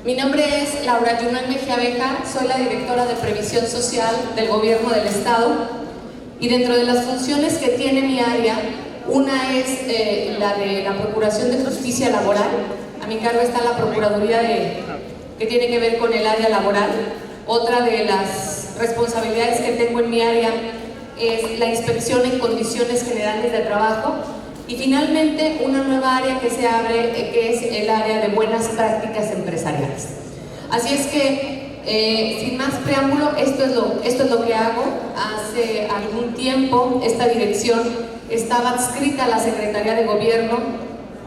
Mi nombre es Laura Yunal Mejía Bejar, soy la directora de Previsión Social del Gobierno del Estado, y dentro de las funciones que tiene mi área, una es la de la Procuración de Justicia Laboral. A mi cargo está la Procuraduría que tiene que ver con el área laboral. Otra de las responsabilidades que tengo en mi área es la inspección en condiciones generales de trabajo. Y finalmente, una nueva área que se abre, que es el área de buenas prácticas empresariales. Así es que, sin más preámbulo, esto es lo que hago. Hace algún tiempo esta dirección estaba adscrita a la Secretaría de Gobierno.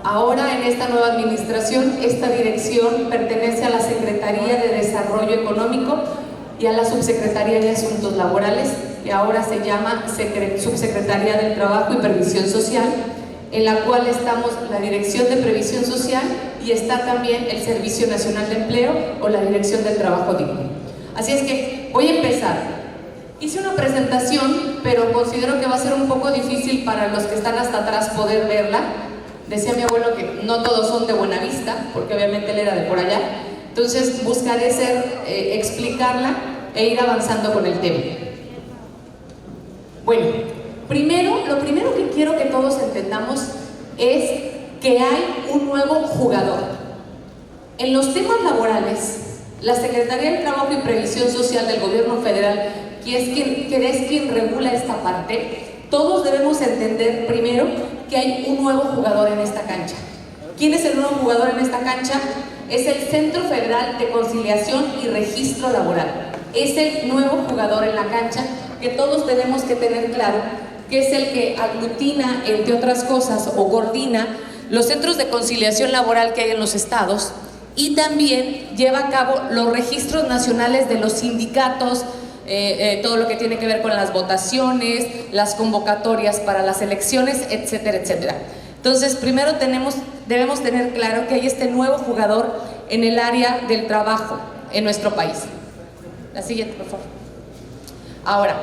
Ahora, en esta nueva administración, esta dirección pertenece a la Secretaría de Desarrollo Económico y a la Subsecretaría de Asuntos Laborales, que ahora se llama Subsecretaría del Trabajo y Previsión Social, en la cual estamos la Dirección de Previsión Social y está también el Servicio Nacional de Empleo o la Dirección del Trabajo Digno. Así es que voy a empezar. Hice una presentación, pero considero que va a ser un poco difícil para los que están hasta atrás poder verla. Decía mi abuelo que no todos son de Buenavista, porque obviamente él era de por allá. Entonces buscaré explicarla e ir avanzando con el tema. Bueno, lo primero que quiero que todos entendamos es que hay un nuevo jugador. En los temas laborales, la Secretaría del Trabajo y Previsión Social del Gobierno Federal, que es quien regula esta parte, todos debemos entender primero que hay un nuevo jugador en esta cancha. ¿Quién es el nuevo jugador en esta cancha? Es el Centro Federal de Conciliación y Registro Laboral. Es el nuevo jugador en la cancha que todos tenemos que tener claro, que es el que aglutina, entre otras cosas, o coordina los centros de conciliación laboral que hay en los estados, y también lleva a cabo los registros nacionales de los sindicatos, todo lo que tiene que ver con las votaciones, las convocatorias para las elecciones, etcétera, etcétera. Entonces, primero debemos tener claro que hay este nuevo jugador en el área del trabajo en nuestro país. La siguiente, por favor. Ahora,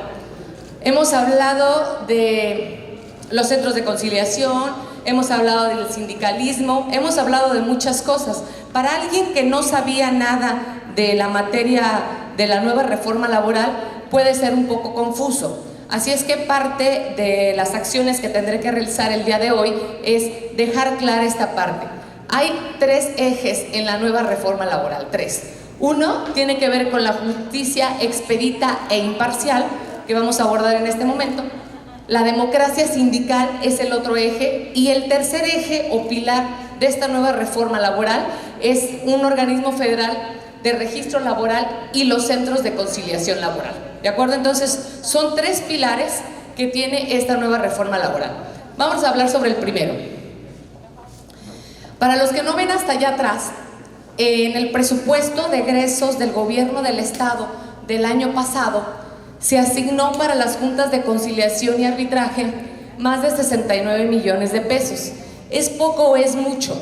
hemos hablado de los centros de conciliación, hemos hablado del sindicalismo, hemos hablado de muchas cosas. Para alguien que no sabía nada de la materia de la nueva reforma laboral, puede ser un poco confuso. Así es que parte de las acciones que tendré que realizar el día de hoy es dejar clara esta parte. Hay tres ejes en la nueva reforma laboral, tres. Uno tiene que ver con la justicia expedita e imparcial, que vamos a abordar en este momento. La democracia sindical es el otro eje, y el tercer eje o pilar de esta nueva reforma laboral es un organismo federal de registro laboral y los centros de conciliación laboral. ¿De acuerdo? Entonces, son tres pilares que tiene esta nueva reforma laboral. Vamos a hablar sobre el primero. Para los que no ven hasta allá atrás, en el presupuesto de egresos del gobierno del estado del año pasado, se asignó para las juntas de conciliación y arbitraje más de 69 millones de pesos. ¿Es poco o es mucho?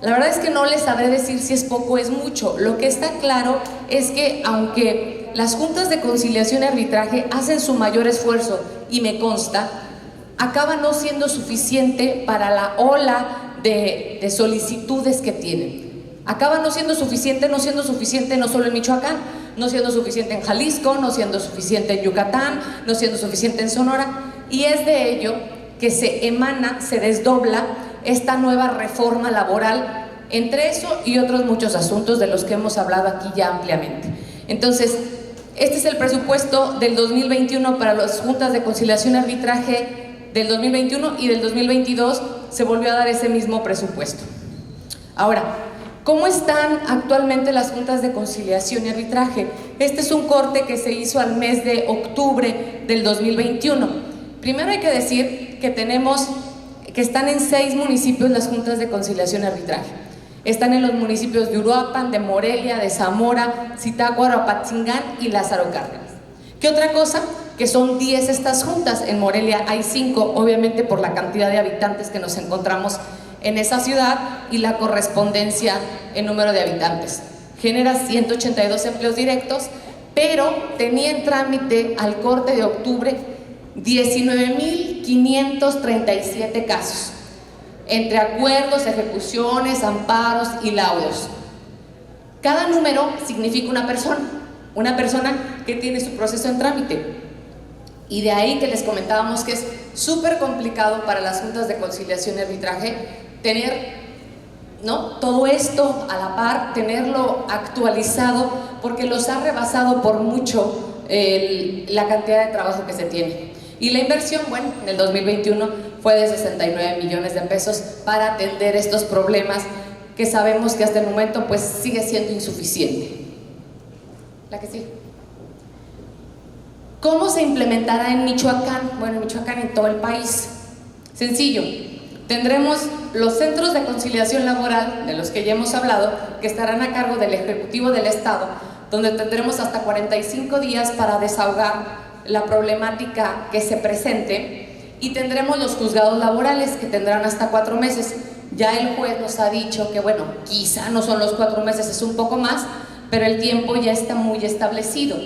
La verdad es que no les sabré decir si es poco o es mucho. Lo que está claro es que, aunque las juntas de conciliación y arbitraje hacen su mayor esfuerzo, y me consta, acaba no siendo suficiente para la ola de solicitudes que tienen. Acaba no siendo suficiente no solo en Michoacán, no siendo suficiente en Jalisco, no siendo suficiente en Yucatán, no siendo suficiente en Sonora, y es de ello que se desdobla esta nueva reforma laboral, entre eso y otros muchos asuntos de los que hemos hablado aquí ya ampliamente. Entonces, este es el presupuesto del 2021 para las juntas de conciliación y arbitraje del 2021, y del 2022 se volvió a dar ese mismo presupuesto. Ahora, ¿cómo están actualmente las juntas de conciliación y arbitraje? Este es un corte que se hizo al mes de octubre del 2021. Primero hay que decir que están en 6 municipios las juntas de conciliación y arbitraje. Están en los municipios de Uruapan, de Morelia, de Zamora, Zitácuaro, Apatzingán y Lázaro Cárdenas. ¿Qué otra cosa? Que son 10 estas juntas. En Morelia hay 5, obviamente por la cantidad de habitantes que nos encontramos en esa ciudad y la correspondencia en número de habitantes. Genera 182 empleos directos, pero tenía en trámite al corte de octubre 19.537 casos, entre acuerdos, ejecuciones, amparos y laudos. Cada número significa una persona que tiene su proceso en trámite. Y de ahí que les comentábamos que es súper complicado para las juntas de conciliación y arbitraje tener, ¿no?, todo esto a la par, tenerlo actualizado, porque los ha rebasado por mucho la cantidad de trabajo que se tiene. Y la inversión, bueno, en el 2021 fue de 69 millones de pesos para atender estos problemas que sabemos que hasta el momento pues sigue siendo insuficiente. La que sigue. ¿Cómo se implementará en Michoacán? Bueno, en Michoacán, en todo el país. Sencillo. Tendremos los centros de conciliación laboral, de los que ya hemos hablado, que estarán a cargo del Ejecutivo del Estado, donde tendremos hasta 45 días para desahogar la problemática que se presente, y tendremos los juzgados laborales, que tendrán hasta 4 meses. Ya el juez nos ha dicho que, bueno, quizá no son los 4 meses, es un poco más, pero el tiempo ya está muy establecido.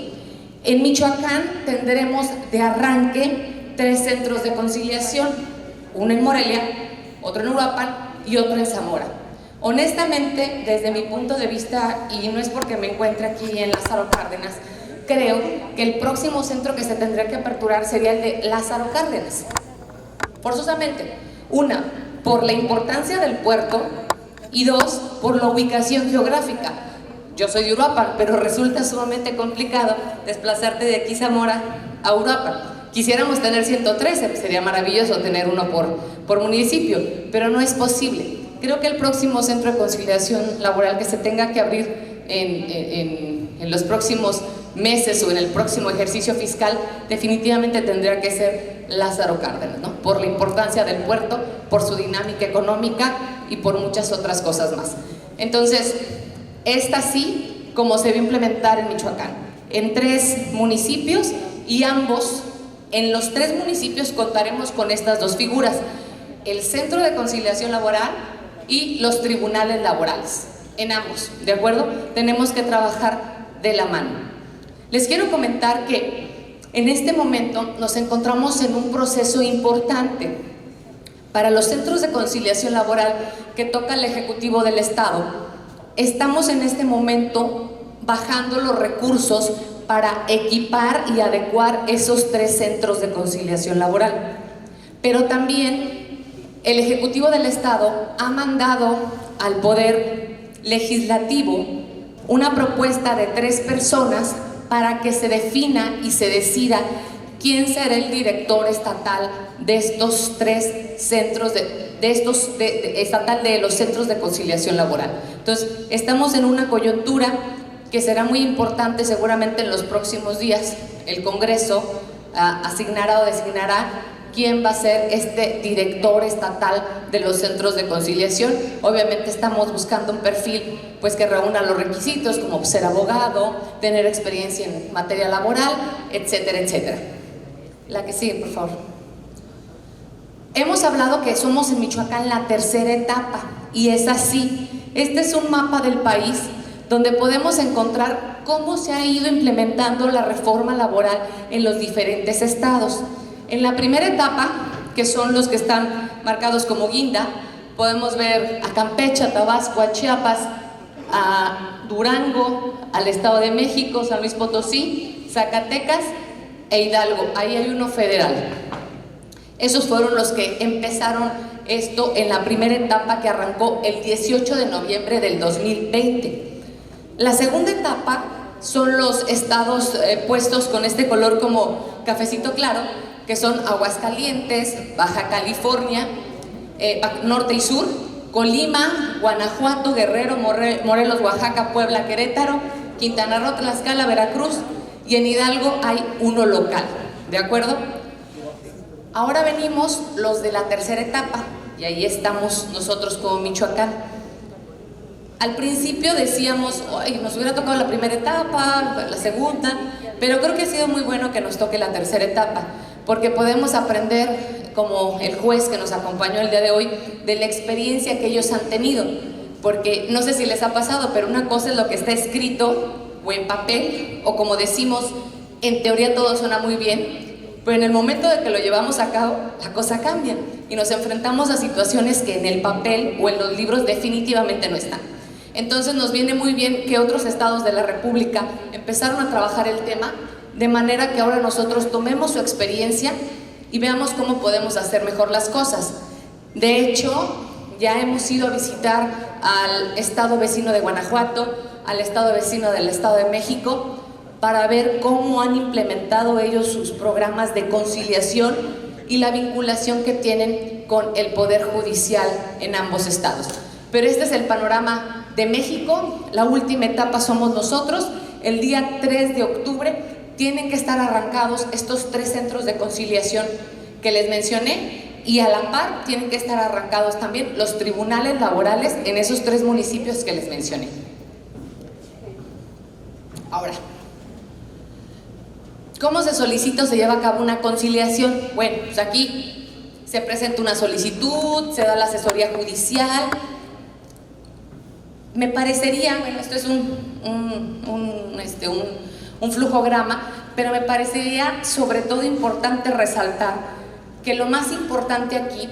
En Michoacán tendremos de arranque 3 centros de conciliación, uno en Morelia, otro en Uruapan y otro en Zamora. Honestamente, desde mi punto de vista, y no es porque me encuentre aquí en Lázaro Cárdenas, creo que el próximo centro que se tendría que aperturar sería el de Lázaro Cárdenas. Forzosamente. Una, por la importancia del puerto, y 2, por la ubicación geográfica. Yo soy de Uruapan, pero resulta sumamente complicado desplazarte de aquí Zamora a Uruapan. Quisiéramos tener 113, sería maravilloso tener uno por municipio, pero no es posible. Creo que el próximo centro de conciliación laboral que se tenga que abrir en los próximos meses o en el próximo ejercicio fiscal definitivamente tendría que ser Lázaro Cárdenas, ¿no? Por la importancia del puerto, por su dinámica económica y por muchas otras cosas más. Entonces, esta sí, como se va a implementar en Michoacán, en 3 municipios, y ambos, en los 3 municipios contaremos con estas 2 figuras: el Centro de Conciliación Laboral y los tribunales laborales. En ambos, ¿de acuerdo? Tenemos que trabajar de la mano. Les quiero comentar que en este momento nos encontramos en un proceso importante. Para los centros de conciliación laboral que toca el Ejecutivo del Estado, estamos en este momento bajando los recursos para equipar y adecuar esos 3 centros de conciliación laboral. Pero también el Ejecutivo del Estado ha mandado al Poder Legislativo una propuesta de 3 personas para que se defina y se decida quién será el director estatal de estos 3 centros estatal de los centros de conciliación laboral. Entonces, estamos en una coyuntura que será muy importante seguramente en los próximos días. El Congreso asignará o designará quién va a ser este director estatal de los centros de conciliación. Obviamente estamos buscando un perfil pues que reúna los requisitos, como ser abogado, tener experiencia en materia laboral, etcétera, etcétera. La que sigue, por favor. Hemos hablado que somos en Michoacán la tercera etapa, y es así. Este es un mapa del país donde podemos encontrar cómo se ha ido implementando la reforma laboral en los diferentes estados. En la primera etapa, que son los que están marcados como guinda, podemos ver a Campeche, a Tabasco, a Chiapas, a Durango, al Estado de México, San Luis Potosí, Zacatecas e Hidalgo. Ahí hay uno federal. Esos fueron los que empezaron esto en la primera etapa, que arrancó el 18 de noviembre del 2020. La segunda etapa son los estados puestos con este color como cafecito claro, que son Aguascalientes, Baja California, Norte y Sur, Colima, Guanajuato, Guerrero, Morelos, Oaxaca, Puebla, Querétaro, Quintana Roo, Tlaxcala, Veracruz, y en Hidalgo hay uno local, ¿de acuerdo? Ahora venimos los de la tercera etapa, y ahí estamos nosotros como Michoacán. Al principio decíamos, ay, nos hubiera tocado la primera etapa, la segunda, pero creo que ha sido muy bueno que nos toque la tercera etapa, porque podemos aprender, como el juez que nos acompañó el día de hoy, de la experiencia que ellos han tenido. Porque no sé si les ha pasado, pero una cosa es lo que está escrito o en papel, o como decimos, en teoría todo suena muy bien, pero en el momento de que lo llevamos a cabo, la cosa cambia y nos enfrentamos a situaciones que en el papel o en los libros definitivamente no están. Entonces nos viene muy bien que otros estados de la República empezaron a trabajar el tema, de manera que ahora nosotros tomemos su experiencia y veamos cómo podemos hacer mejor las cosas. De hecho, ya hemos ido a visitar al estado vecino de Guanajuato, al estado vecino del Estado de México, para ver cómo han implementado ellos sus programas de conciliación y la vinculación que tienen con el Poder Judicial en ambos estados. Pero este es el panorama de México. La última etapa somos nosotros. El día 3 de octubre tienen que estar arrancados estos 3 centros de conciliación que les mencioné, y a la par tienen que estar arrancados también los tribunales laborales en esos 3 municipios que les mencioné. Ahora, ¿cómo se solicita o se lleva a cabo una conciliación? Bueno, pues aquí se presenta una solicitud, se da la asesoría judicial. Me parecería, bueno, esto es un flujograma, pero me parecería sobre todo importante resaltar que lo más importante aquí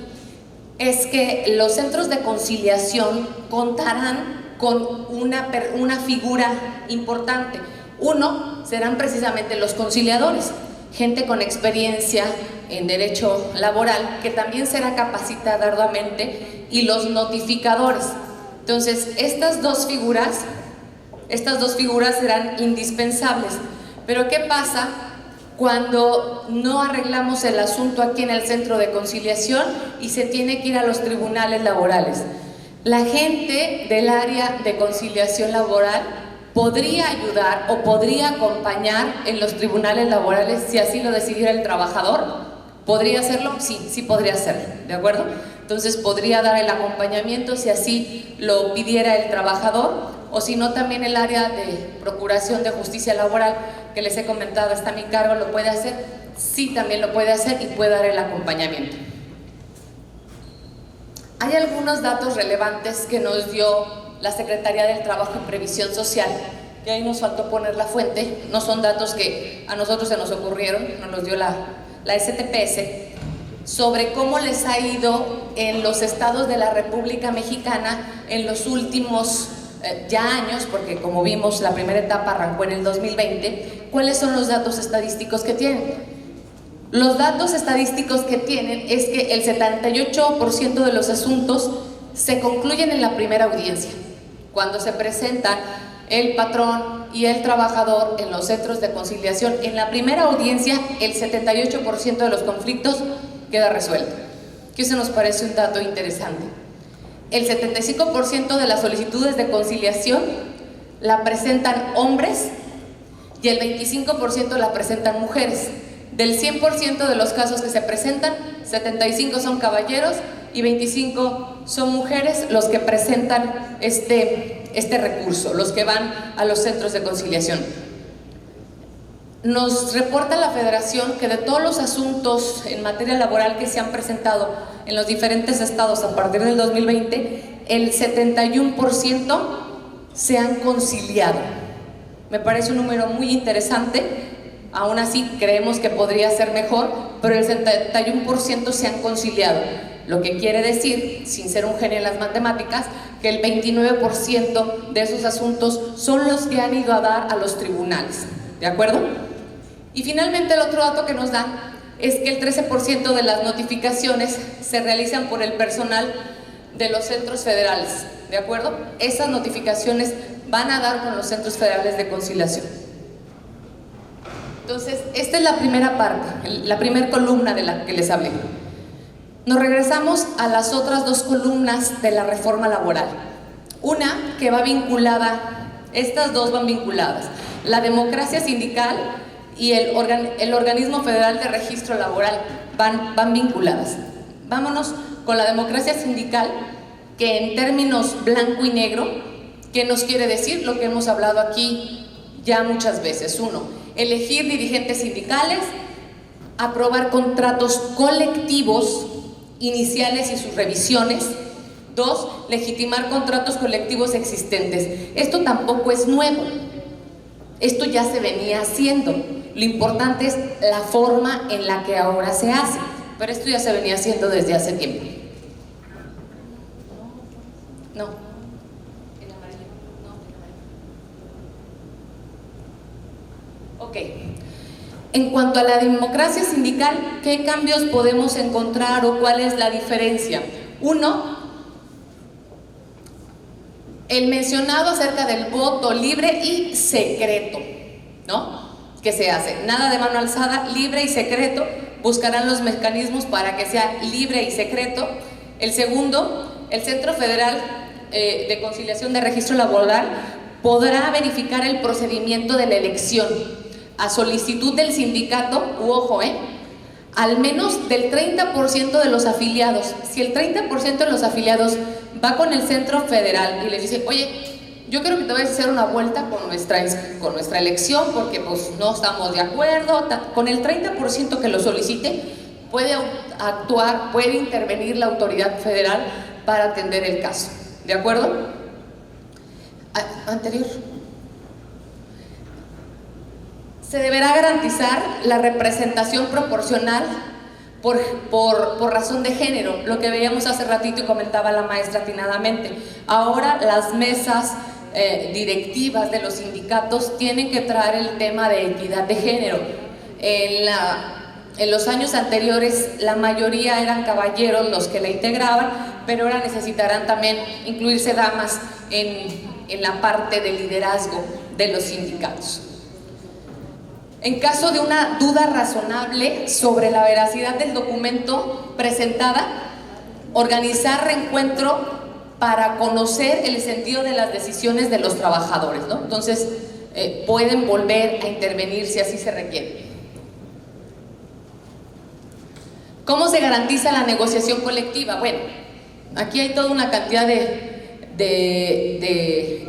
es que los centros de conciliación contarán con una figura importante. Uno serán precisamente los conciliadores, gente con experiencia en derecho laboral que también será capacitada arduamente, y los notificadores. Entonces, estas dos figuras serán indispensables. Pero ¿qué pasa cuando no arreglamos el asunto aquí en el centro de conciliación y se tiene que ir a los tribunales laborales? La gente del área de conciliación laboral podría ayudar o podría acompañar en los tribunales laborales si así lo decidiera el trabajador. ¿Podría hacerlo? Sí podría hacerlo, ¿de acuerdo? Entonces podría dar el acompañamiento si así lo pidiera el trabajador, o si no, también el área de Procuración de Justicia Laboral, que les he comentado está a mi cargo, lo puede hacer. Sí, también lo puede hacer y puede dar el acompañamiento. Hay algunos datos relevantes que nos dio la Secretaría del Trabajo y Previsión Social, que ahí nos faltó poner la fuente. No son datos que a nosotros se nos ocurrieron, nos los dio la STPS, sobre cómo les ha ido en los estados de la República Mexicana en los últimos años, porque como vimos la primera etapa arrancó en el 2020. ¿Cuáles son los datos estadísticos que tienen? Los datos estadísticos que tienen es que el 78% de los asuntos se concluyen en la primera audiencia, cuando se presentan el patrón y el trabajador en los centros de conciliación. En la primera audiencia, el 78% de los conflictos queda resuelto, que eso nos parece un dato interesante. El 75% de las solicitudes de conciliación la presentan hombres y el 25% la presentan mujeres. Del 100% de los casos que se presentan, 75 son caballeros y 25 son mujeres los que presentan este recurso, los que van a los centros de conciliación. Nos reporta la Federación que de todos los asuntos en materia laboral que se han presentado en los diferentes estados a partir del 2020, el 71% se han conciliado. Me parece un número muy interesante. Aún así creemos que podría ser mejor, pero el 71% se han conciliado, lo que quiere decir, sin ser un genio en las matemáticas, que el 29% de esos asuntos son los que han ido a dar a los tribunales, ¿de acuerdo? Y finalmente el otro dato que nos dan es que el 13% de las notificaciones se realizan por el personal de los centros federales, ¿de acuerdo? Esas notificaciones van a dar con los centros federales de conciliación. Entonces, esta es la primera parte, la primera columna de la que les hablé. Nos regresamos a las otras dos columnas de la reforma laboral. Una que va vinculada, estas dos van vinculadas, la democracia sindical y el organismo federal de registro laboral van vinculadas. Vámonos con la democracia sindical, que en términos blanco y negro, ¿qué nos quiere decir? Lo que hemos hablado aquí ya muchas veces. Uno, elegir dirigentes sindicales, aprobar contratos colectivos iniciales y sus revisiones. Dos, legitimar contratos colectivos existentes. Esto tampoco es nuevo, esto ya se venía haciendo. Lo importante es la forma en la que ahora se hace, pero esto ya se venía haciendo desde hace tiempo. No, en amarillo. Ok. En cuanto a la democracia sindical, ¿qué cambios podemos encontrar o cuál es la diferencia? Uno, el mencionado acerca del voto libre y secreto, ¿no? ¿Qué se hace? Nada de mano alzada, libre y secreto. Buscarán los mecanismos para que sea libre y secreto. El segundo, el Centro Federal de Conciliación de Registro Laboral podrá verificar el procedimiento de la elección a solicitud del sindicato, u ojo, al menos del 30% de los afiliados. Si el 30% de los afiliados va con el Centro Federal y les dice, oye, yo quiero que te vayas a hacer una vuelta con nuestra elección porque pues no estamos de acuerdo, con el 30% que lo solicite, puede actuar, puede intervenir la autoridad federal para atender el caso. ¿De acuerdo? Anterior. Se deberá garantizar la representación proporcional por razón de género, lo que veíamos hace ratito y comentaba la maestra atinadamente. Ahora las mesas directivas de los sindicatos tienen que traer el tema de equidad de género. En los años anteriores la mayoría eran caballeros los que la integraban, pero ahora necesitarán también incluirse damas en la parte de liderazgo de los sindicatos. En caso de una duda razonable sobre la veracidad del documento presentada, organizar reencuentro para conocer el sentido de las decisiones de los trabajadores, ¿no? Entonces, pueden volver a intervenir si así se requiere. ¿Cómo se garantiza la negociación colectiva? Bueno, aquí hay toda una cantidad de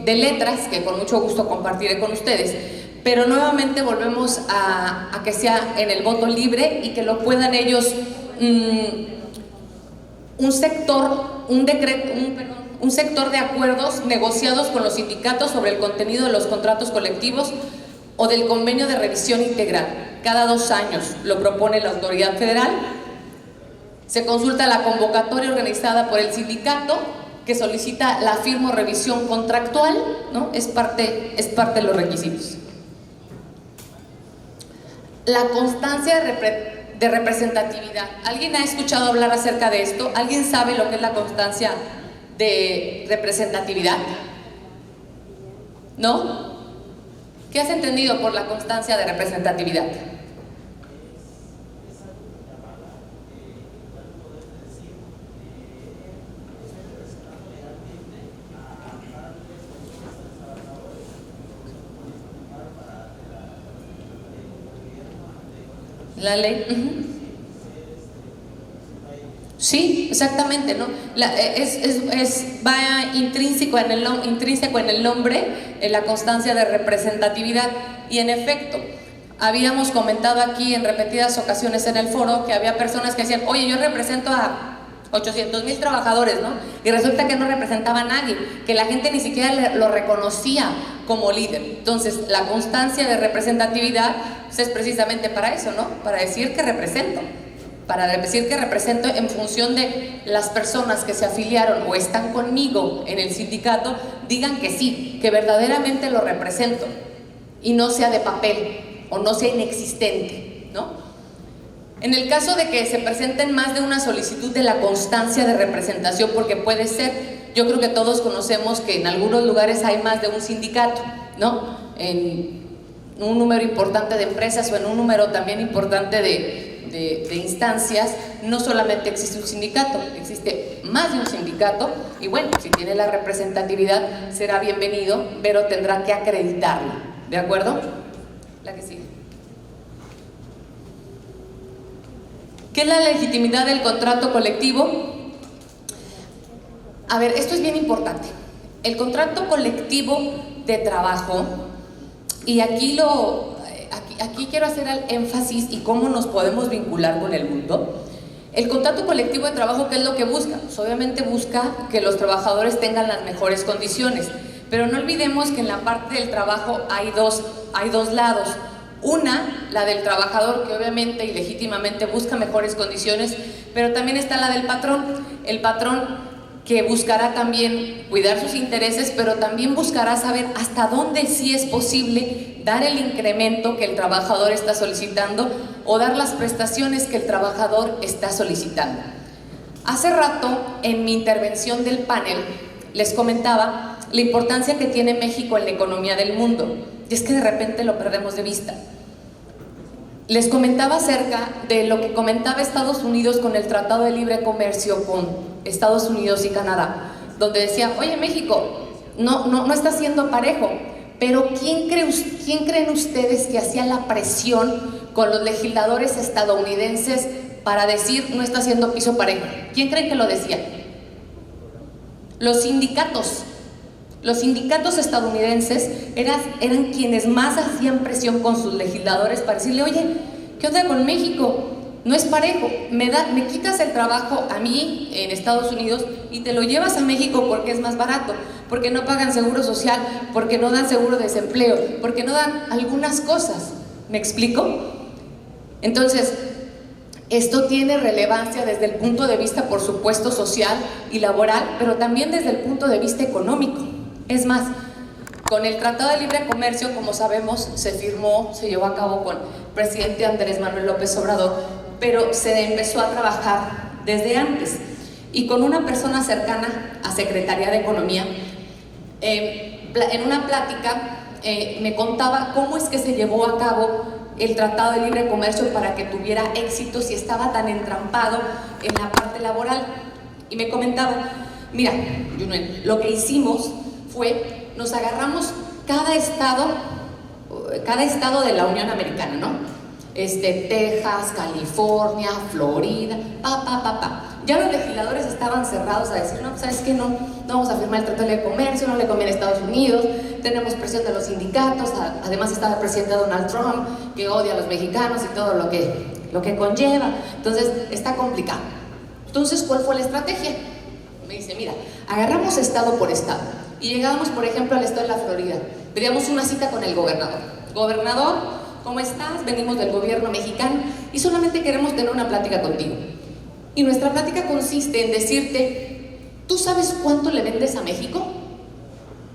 letras que con mucho gusto compartiré con ustedes. Pero nuevamente volvemos a que sea en el voto libre y que lo puedan ellos, un sector de acuerdos negociados con los sindicatos sobre el contenido de los contratos colectivos o del convenio de revisión integral. Cada 2 años lo propone la autoridad federal. Se consulta la convocatoria organizada por el sindicato que solicita la firma o revisión contractual, ¿no? Es parte de los requisitos. La constancia de representatividad. ¿Alguien ha escuchado hablar acerca de esto? ¿Alguien sabe lo que es la constancia de representatividad? ¿No? ¿Qué has entendido por la constancia de representatividad? La ley. Sí, exactamente, ¿no? Va intrínseco en el nombre, la constancia de representatividad. Y en efecto, habíamos comentado aquí en repetidas ocasiones en el foro que había personas que decían, oye, yo represento a 800,000 trabajadores, ¿no? Y resulta que no representaba a nadie, que la gente ni siquiera lo reconocía como líder. Entonces, la constancia de representatividad pues, es precisamente para eso, ¿no? Para decir que represento. Para decir que represento en función de las personas que se afiliaron o están conmigo en el sindicato, digan que sí, que verdaderamente lo represento y no sea de papel o no sea inexistente, ¿no? En el caso de que se presenten más de una solicitud de la constancia de representación, porque puede ser, yo creo que todos conocemos que en algunos lugares hay más de un sindicato, ¿no? En un número importante de empresas o en un número también importante de instancias, no solamente existe un sindicato, existe más de un sindicato y bueno, si tiene la representatividad será bienvenido, pero tendrá que acreditarlo, ¿de acuerdo? La que sigue. ¿Qué es la legitimidad del contrato colectivo? A ver, esto es bien importante. El contrato colectivo de trabajo, y aquí quiero hacer el énfasis y cómo nos podemos vincular con el mundo. El contrato colectivo de trabajo, ¿qué es lo que busca? Pues obviamente busca que los trabajadores tengan las mejores condiciones, pero no olvidemos que en la parte del trabajo hay dos lados. Una, la del trabajador, que obviamente y legítimamente busca mejores condiciones, pero también está la del patrón. El patrón que buscará también cuidar sus intereses, pero también buscará saber hasta dónde sí es posible dar el incremento que el trabajador está solicitando o dar las prestaciones que el trabajador está solicitando. Hace rato, en mi intervención del panel, les comentaba la importancia que tiene México en la economía del mundo, y es que de repente lo perdemos de vista. Les comentaba acerca de lo que comentaba Estados Unidos con el Tratado de Libre Comercio con Estados Unidos y Canadá, donde decía, oye, México no está siendo parejo, pero ¿quién creen ustedes que hacía la presión con los legisladores estadounidenses para decir no está siendo piso parejo? ¿Quién creen que lo decía? Los sindicatos. Los sindicatos estadounidenses eran quienes más hacían presión con sus legisladores para decirle, oye, ¿qué onda con México? No es parejo, me quitas el trabajo a mí en Estados Unidos y te lo llevas a México porque es más barato, porque no pagan seguro social, porque no dan seguro de desempleo, porque no dan algunas cosas. ¿Me explico? Entonces, esto tiene relevancia desde el punto de vista, por supuesto, social y laboral, pero también desde el punto de vista económico. Es más, con el Tratado de Libre Comercio, como sabemos, se llevó a cabo con el presidente Andrés Manuel López Obrador, pero se empezó a trabajar desde antes. Y con una persona cercana a Secretaría de Economía, en una plática me contaba cómo es que se llevó a cabo el Tratado de Libre Comercio para que tuviera éxito si estaba tan entrampado en la parte laboral. Y me comentaba, mira, Junuen, lo que hicimos fue, nos agarramos cada estado de la Unión Americana, ¿no? Texas, California, Florida, Ya los legisladores estaban cerrados a decir, no, ¿sabes qué? No vamos a firmar el Tratado de Comercio, no le conviene a Estados Unidos, tenemos presión de los sindicatos, además estaba el presidente Donald Trump, que odia a los mexicanos y todo lo que conlleva, entonces está complicado. Entonces, ¿cuál fue la estrategia? Me dice, mira, agarramos estado por estado y llegábamos, por ejemplo, al estado de la Florida, pedíamos una cita con el gobernador. Gobernador, ¿cómo estás? Venimos del gobierno mexicano y solamente queremos tener una plática contigo. Y nuestra plática consiste en decirte, ¿tú sabes cuánto le vendes a México?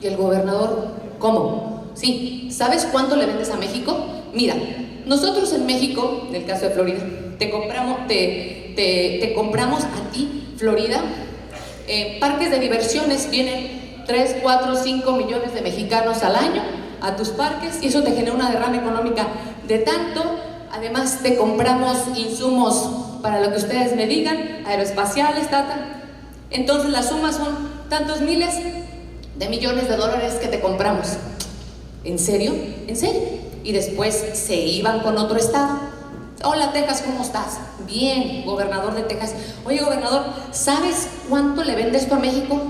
Y el gobernador, ¿cómo? Sí, ¿sabes cuánto le vendes a México? Mira, nosotros en México, en el caso de Florida, te compramos a ti, Florida, parques de diversiones, vienen 3, 4, 5 millones de mexicanos al año a tus parques y eso te genera una derrama económica de tanto. Además te compramos insumos para lo que ustedes me digan, aeroespaciales, entonces la suma son tantos miles de millones de dólares que te compramos. ¿En serio? ¿En serio? Y después se iban con otro estado. Hola Texas, ¿cómo estás? Bien, gobernador de Texas. Oye gobernador, ¿sabes cuánto le vendes tú a México?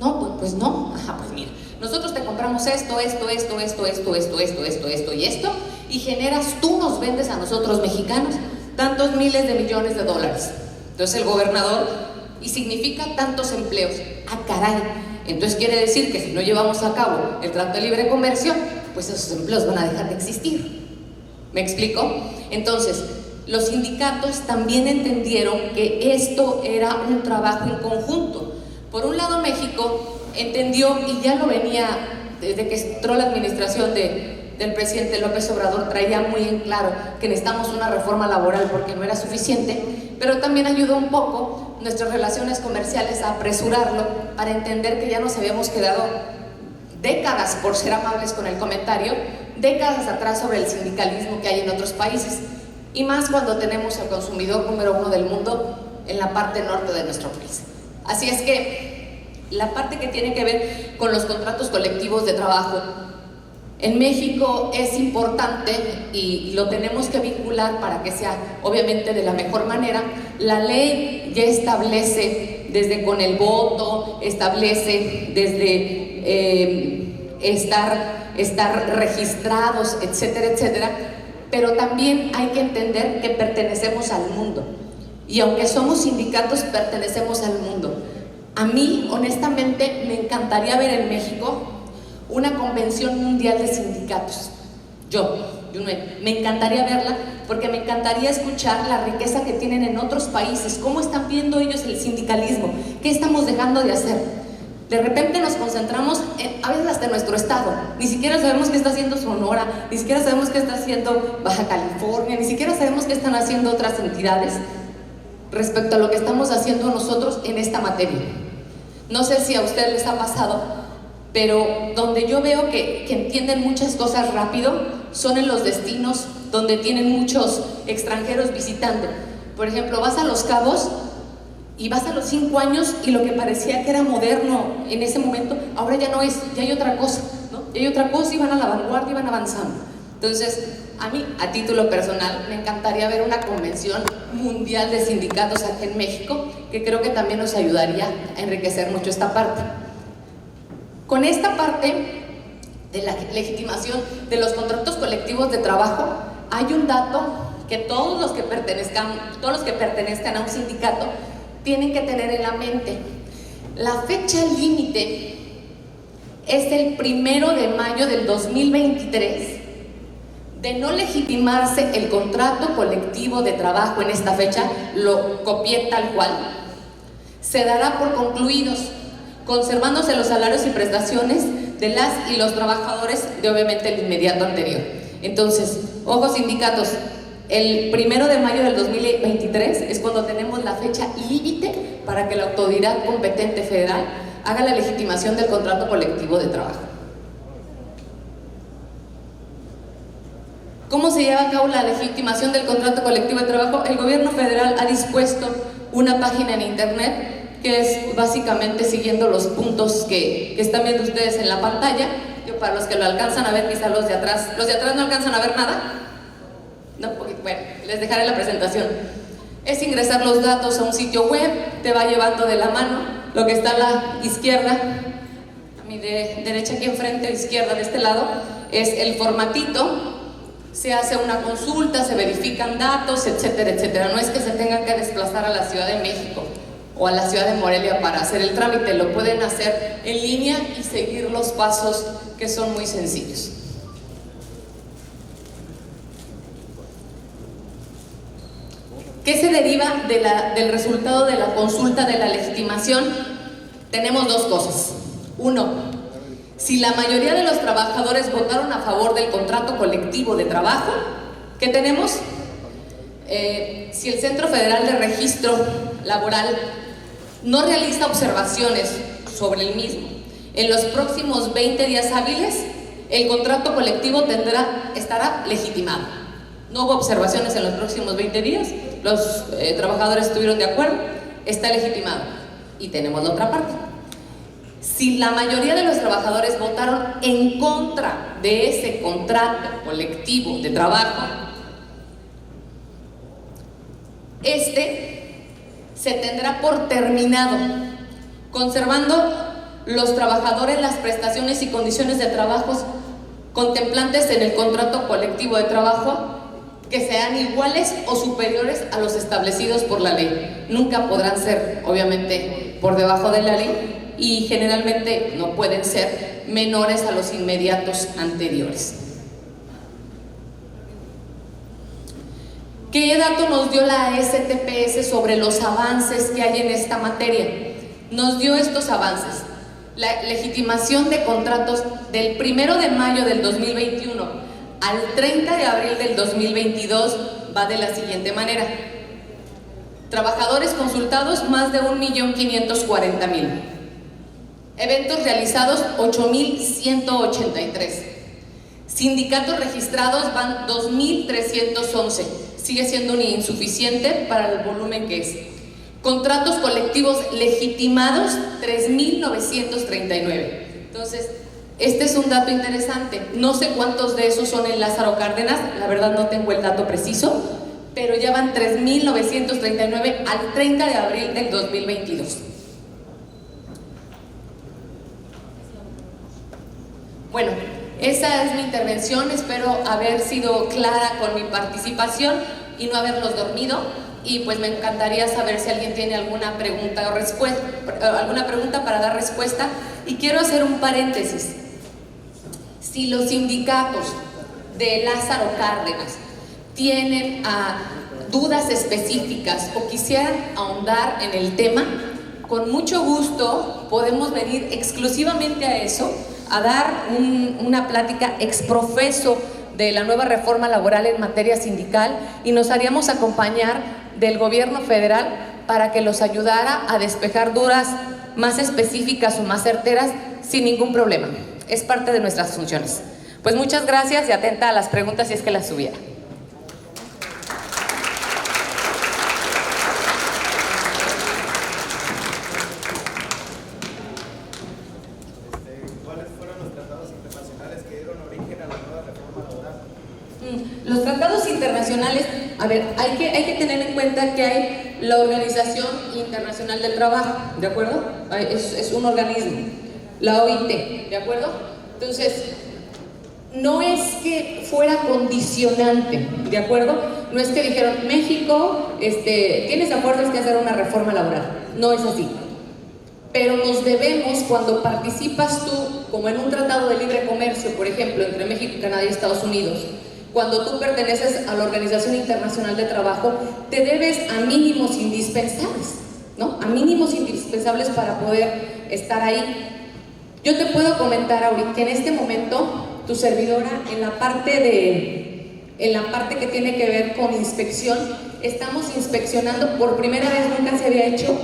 No, pues no. Pues mira, nosotros te compramos esto y esto, y generas, tú nos vendes a nosotros mexicanos tantos miles de millones de dólares. Entonces el gobernador, y significa tantos empleos. Ah, caray. Entonces quiere decir que si no llevamos a cabo el Tratado de Libre Comercio, pues esos empleos van a dejar de existir. ¿Me explico? Entonces, los sindicatos también entendieron que esto era un trabajo en conjunto. Por un lado, México entendió, y ya lo venía desde que entró la administración del presidente López Obrador, traía muy en claro que necesitamos una reforma laboral porque no era suficiente, pero también ayudó un poco nuestras relaciones comerciales a apresurarlo para entender que ya nos habíamos quedado décadas, por ser amables con el comentario, décadas atrás sobre el sindicalismo que hay en otros países, y más cuando tenemos al consumidor número 1 del mundo en la parte norte de nuestro país. Así es que la parte que tiene que ver con los contratos colectivos de trabajo en México es importante y lo tenemos que vincular para que sea obviamente de la mejor manera. La ley ya establece desde con el voto, establece desde estar registrados, etcétera, etcétera, pero también hay que entender que pertenecemos al mundo, y aunque somos sindicatos, pertenecemos al mundo. A mí, honestamente, me encantaría ver en México una convención mundial de sindicatos. Me encantaría verla porque me encantaría escuchar la riqueza que tienen en otros países, cómo están viendo ellos el sindicalismo, qué estamos dejando de hacer. De repente nos concentramos a veces hasta en nuestro estado, ni siquiera sabemos qué está haciendo Sonora, ni siquiera sabemos qué está haciendo Baja California, ni siquiera sabemos qué están haciendo otras entidades respecto a lo que estamos haciendo nosotros en esta materia. No sé si a ustedes les ha pasado, pero donde yo veo que entienden muchas cosas rápido son en los destinos donde tienen muchos extranjeros visitando. Por ejemplo, vas a Los Cabos y vas a los 5 años y lo que parecía que era moderno en ese momento, ahora ya no es, ya hay otra cosa, ¿no? Ya hay otra cosa y van a la vanguardia y van avanzando. Entonces, a mí, a título personal, me encantaría ver una convención mundial de sindicatos aquí en México, que creo que también nos ayudaría a enriquecer mucho esta parte. Con esta parte de la legitimación de los contratos colectivos de trabajo, hay un dato que todos los que pertenezcan a un sindicato tienen que tener en la mente. La fecha límite es el 1 de mayo del 2023 de no legitimarse el contrato colectivo de trabajo en esta fecha, lo copié tal cual, se dará por concluidos, conservándose los salarios y prestaciones de las y los trabajadores de obviamente el inmediato anterior. Entonces, ojo sindicatos, el 1 de mayo del 2023 es cuando tenemos la fecha límite para que la autoridad competente federal haga la legitimación del contrato colectivo de trabajo. ¿Cómo se lleva a cabo la legitimación del contrato colectivo de trabajo? El gobierno federal ha dispuesto una página en internet que es básicamente siguiendo los puntos que están viendo ustedes en la pantalla. Yo, para los que lo alcanzan a ver, quizá los de atrás no alcanzan a ver nada. No, bueno, les dejaré la presentación. Es ingresar los datos a un sitio web, te va llevando de la mano. Lo que está a la izquierda, a mi derecha aquí enfrente, a la izquierda de este lado, es el formatito. Se hace una consulta, se verifican datos, etcétera, etcétera. No es que se tengan que desplazar a la Ciudad de México o a la Ciudad de Morelia para hacer el trámite, lo pueden hacer en línea y seguir los pasos que son muy sencillos. ¿Qué se deriva del resultado de la consulta de la legitimación? Tenemos dos cosas. Uno, si la mayoría de los trabajadores votaron a favor del contrato colectivo de trabajo, ¿qué tenemos? Si el Centro Federal de Registro Laboral no realiza observaciones sobre el mismo, en los próximos 20 días hábiles, el contrato colectivo estará legitimado. No hubo observaciones en los próximos 20 días, los trabajadores estuvieron de acuerdo, está legitimado. Y tenemos la otra parte. Si la mayoría de los trabajadores votaron en contra de ese contrato colectivo de trabajo, se tendrá por terminado, conservando los trabajadores las prestaciones y condiciones de trabajo contemplantes en el contrato colectivo de trabajo que sean iguales o superiores a los establecidos por la ley. Nunca podrán ser, obviamente, por debajo de la ley y generalmente no pueden ser menores a los inmediatos anteriores. ¿Qué dato nos dio la STPS sobre los avances que hay en esta materia? Nos dio estos avances. La legitimación de contratos del 1 de mayo del 2021 al 30 de abril del 2022 va de la siguiente manera. Trabajadores consultados, más de 1.540.000. Eventos realizados, 8.183. Sindicatos registrados van 2.311. Sigue siendo insuficiente para el volumen que es. Contratos colectivos legitimados, 3.939. Entonces, este es un dato interesante. No sé cuántos de esos son en Lázaro Cárdenas, la verdad no tengo el dato preciso, pero ya van 3.939 al 30 de abril del 2022. Bueno, esa es mi intervención, espero haber sido clara con mi participación y no haberlos dormido, y pues me encantaría saber si alguien tiene alguna pregunta para dar respuesta. Y quiero hacer un paréntesis. Si los sindicatos de Lázaro Cárdenas tienen dudas específicas o quisieran ahondar en el tema, con mucho gusto podemos venir exclusivamente a eso, a dar una plática exprofeso de la nueva reforma laboral en materia sindical, y nos haríamos acompañar del gobierno federal para que los ayudara a despejar dudas más específicas o más certeras sin ningún problema. Es parte de nuestras funciones. Pues muchas gracias y atenta a las preguntas si es que las hubiera. ¿Cuáles fueron los tratados internacionales que dieron origen a la nueva reforma laboral? Los tratados internacionales, a ver, hay que tener en cuenta que hay la Organización Internacional del Trabajo, ¿de acuerdo? Es un organismo, la OIT, ¿de acuerdo? Entonces, no es que fuera condicionante, ¿de acuerdo? No es que dijeron, México, tienes a fuerzas que hacer una reforma laboral, no es así. Pero nos debemos, cuando participas tú, como en un tratado de libre comercio, por ejemplo, entre México, Canadá y Estados Unidos, cuando tú perteneces a la Organización Internacional de Trabajo, te debes a mínimos indispensables, ¿no? A mínimos indispensables para poder estar ahí. Yo te puedo comentar ahorita que en este momento, tu servidora, en la parte que tiene que ver con inspección, estamos inspeccionando, por primera vez nunca se había hecho,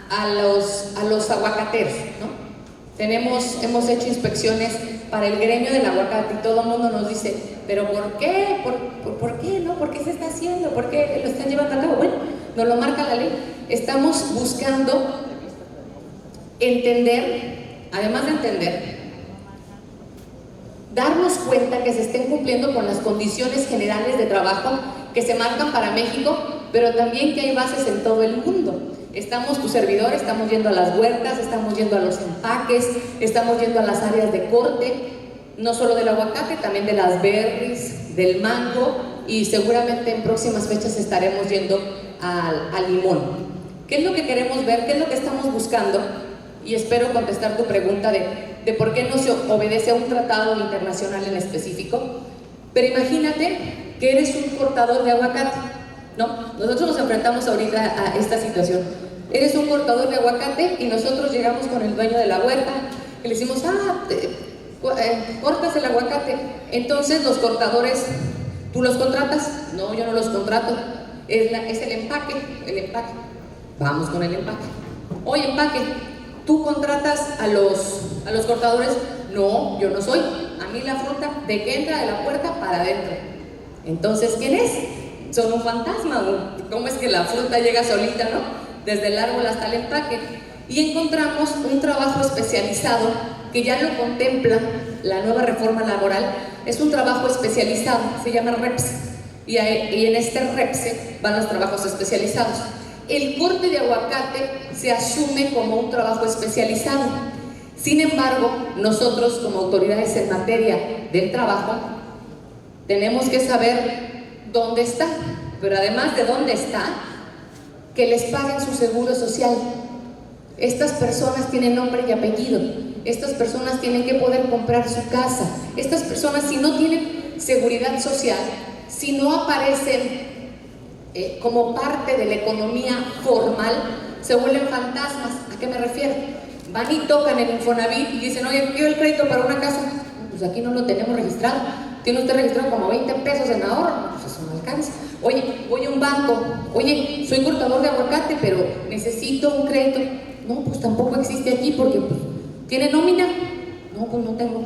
a los aguacateros, ¿no? Hemos hecho inspecciones para el gremio del aguacate y todo el mundo nos dice, ¿pero por qué? ¿Por qué? ¿No? ¿Por qué se está haciendo? ¿Por qué lo están llevando a cabo? Bueno, nos lo marca la ley. Estamos buscando entender, además de entender, darnos cuenta que se estén cumpliendo con las condiciones generales de trabajo que se marcan para México, pero también que hay bases en todo el mundo. Tu servidor, estamos yendo a las huertas, estamos yendo a los empaques, estamos yendo a las áreas de corte, no solo del aguacate, también de las berries, del mango, y seguramente en próximas fechas estaremos yendo al limón. ¿Qué es lo que queremos ver? ¿Qué es lo que estamos buscando? Y espero contestar tu pregunta de por qué no se obedece a un tratado internacional en específico. Pero imagínate que eres un cortador de aguacate, ¿no? Nosotros nos enfrentamos ahorita a esta situación. Eres un cortador de aguacate y nosotros llegamos con el dueño de la huerta y le decimos, cortas el aguacate. Entonces los cortadores, ¿tú los contratas? No, yo no los contrato. Es el empaque. Vamos con el empaque. Oye, empaque, ¿tú contratas a los cortadores? No, yo no soy. A mí la fruta de que entra de la puerta para adentro. Entonces, ¿quién es? Son un fantasma. ¿Cómo es que la fruta llega solita, no? Desde el árbol hasta el empaque. Y encontramos un trabajo especializado que ya lo contempla la nueva reforma laboral. Es un trabajo especializado, se llama REPSE. Y en este REPSE van los trabajos especializados. El corte de aguacate se asume como un trabajo especializado. Sin embargo, nosotros como autoridades en materia del trabajo tenemos que saber dónde está, pero además de dónde está, que les paguen su seguro social. Estas personas tienen nombre y apellido, estas personas tienen que poder comprar su casa, estas personas, si no tienen seguridad social, si no aparecen como parte de la economía formal, se vuelven fantasmas. ¿A qué me refiero? Van y tocan el Infonavit y dicen, oye, quiero el crédito para una casa. Pues aquí no lo tenemos registrado. Tiene usted registrado como 20 pesos en ahorro. Pues eso no alcanza. Oye, voy a un banco. Oye, soy cortador de aguacate, pero necesito un crédito. No, pues tampoco existe aquí porque pues, ¿tiene nómina? No, pues no tengo.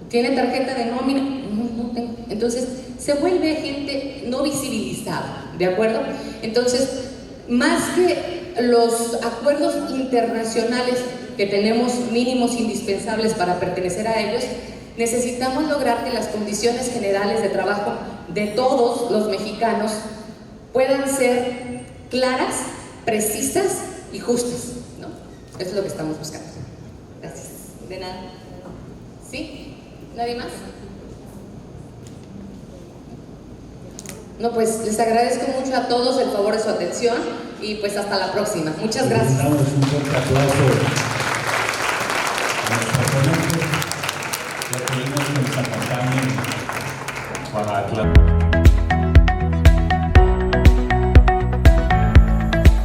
¿Tiene tarjeta de nómina? No tengo. Entonces, se vuelve gente no visibilizada, ¿de acuerdo? Entonces, más que los acuerdos internacionales que tenemos mínimos indispensables para pertenecer a ellos, necesitamos lograr que las condiciones generales de trabajo de todos los mexicanos puedan ser claras, precisas y justas, ¿no? Eso es lo que estamos buscando. Gracias. De nada. ¿Sí? ¿Nadie más? No, pues les agradezco mucho a todos el favor de su atención y pues hasta la próxima. Muchas gracias. Damos un fuerte aplauso a nuestra ponente. Le pedimos que nos acompañen para aclarar.